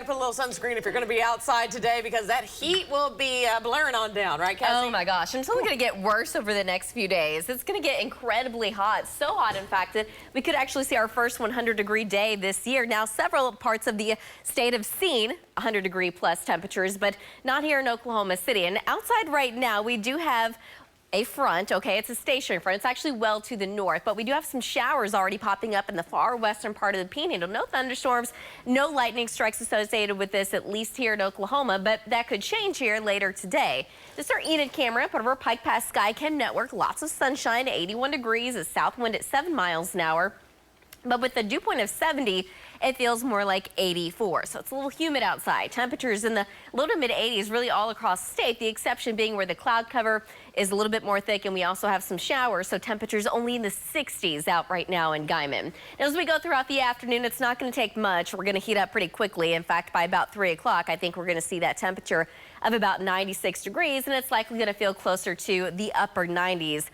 got to put a little sunscreen if you're going to be outside today because that heat will be blaring on down, right, Cassie? Oh my gosh, and it's only going to get worse over the next few days. It's going to get incredibly hot, so hot in fact that we could actually see our first 100-degree day this year. Now, several parts of the state have seen 100-degree plus temperatures, but not here in Oklahoma City. And outside right now, we do have a front, okay, it's a stationary front. It's actually well to the north, but we do have some showers already popping up in the far western part of the Panhandle. No thunderstorms, no lightning strikes associated with this, at least here in Oklahoma, but that could change here later today. This is our Enid camera, part of our Pike Pass Skycam network. Lots of sunshine, 81 degrees, a south wind at 7 miles an hour. But with the dew point of 70, it feels more like 84. So it's a little humid outside. Temperatures in the low to mid 80s really all across the state. The exception being where the cloud cover is a little bit more thick and we also have some showers. So temperatures only in the 60s out right now in Guyman. Now, as we go throughout the afternoon, it's not going to take much. We're going to heat up pretty quickly. In fact, by about 3 o'clock, I think we're going to see that temperature of about 96 degrees. And it's likely going to feel closer to the upper 90s.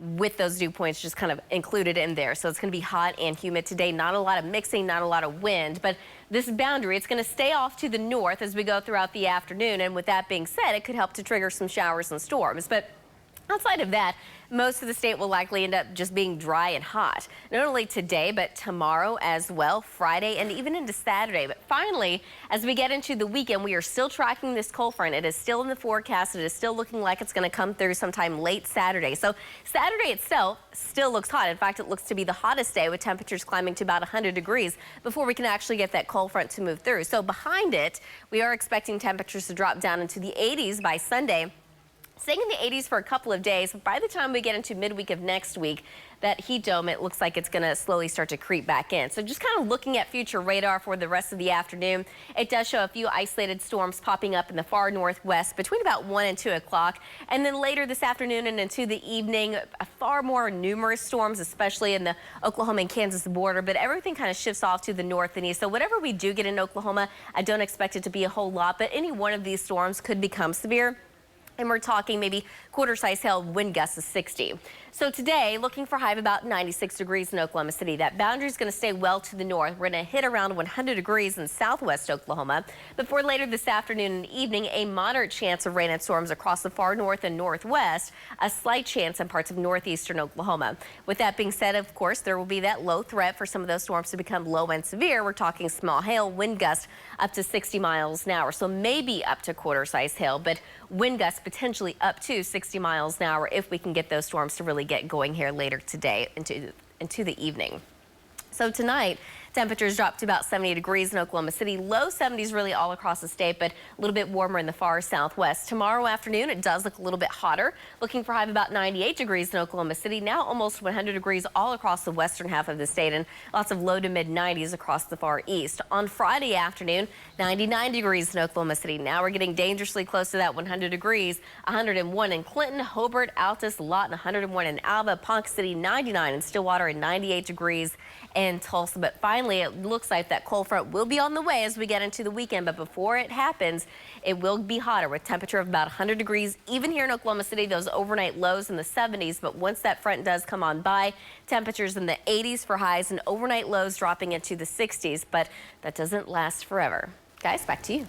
With those dew points just kind of included in there. So it's going to be hot and humid today. Not a lot of mixing, not a lot of wind, but this boundary, it's going to stay off to the north as we go throughout the afternoon. And with that being said, it could help to trigger some showers and storms. But outside of that, most of the state will likely end up just being dry and hot. Not only today, but tomorrow as well, Friday, and even into Saturday. But finally, as we get into the weekend, we are still tracking this cold front. It is still in the forecast. It is still looking like it's going to come through sometime late Saturday. So Saturday itself still looks hot. In fact, it looks to be the hottest day with temperatures climbing to about 100 degrees before we can actually get that cold front to move through. So behind it, we are expecting temperatures to drop down into the 80s by Sunday. Staying in the 80s for a couple of days. By the time we get into midweek of next week, that heat dome, it looks like it's going to slowly start to creep back in. So just kind of looking at future radar for the rest of the afternoon, it does show a few isolated storms popping up in the far northwest between about 1 and 2 o'clock. And then later this afternoon and into the evening, far more numerous storms, especially in the Oklahoma and Kansas border. But everything kind of shifts off to the north and east. So whatever we do get in Oklahoma, I don't expect it to be a whole lot. But any one of these storms could become severe. And we're talking maybe quarter-size hail, wind gusts of 60. So today, looking for a high of about 96 degrees in Oklahoma City. That boundary is going to stay well to the north. We're going to hit around 100 degrees in southwest Oklahoma. Before later this afternoon and evening, a moderate chance of rain and storms across the far north and northwest. A slight chance in parts of northeastern Oklahoma. With that being said, of course, there will be that low threat for some of those storms to become low and severe. We're talking small hail, wind gusts up to 60 miles an hour. So maybe up to quarter-size hail, but wind gusts potentially up to 60 miles an hour if we can get those storms to really get going here later today into the evening. So tonight, temperatures drop to about 70 degrees in Oklahoma City. Low 70s really all across the state, but a little bit warmer in the far southwest. Tomorrow afternoon, it does look a little bit hotter. Looking for a high of about 98 degrees in Oklahoma City. Now almost 100 degrees all across the western half of the state and lots of low to mid 90s across the far east. On Friday afternoon, 99 degrees in Oklahoma City. Now we're getting dangerously close to that 100 degrees. 101 in Clinton, Hobart, Altus, Lawton, 101 in Alva, Ponca City, 99 in Stillwater, and 98 degrees in Tulsa. But finally, it looks like that cold front will be on the way as we get into the weekend. But before it happens, it will be hotter with temperature of about 100 degrees. Even here in Oklahoma City, those overnight lows in the 70s. But once that front does come on by, temperatures in the 80s for highs and overnight lows dropping into the 60s. But that doesn't last forever. Guys, back to you.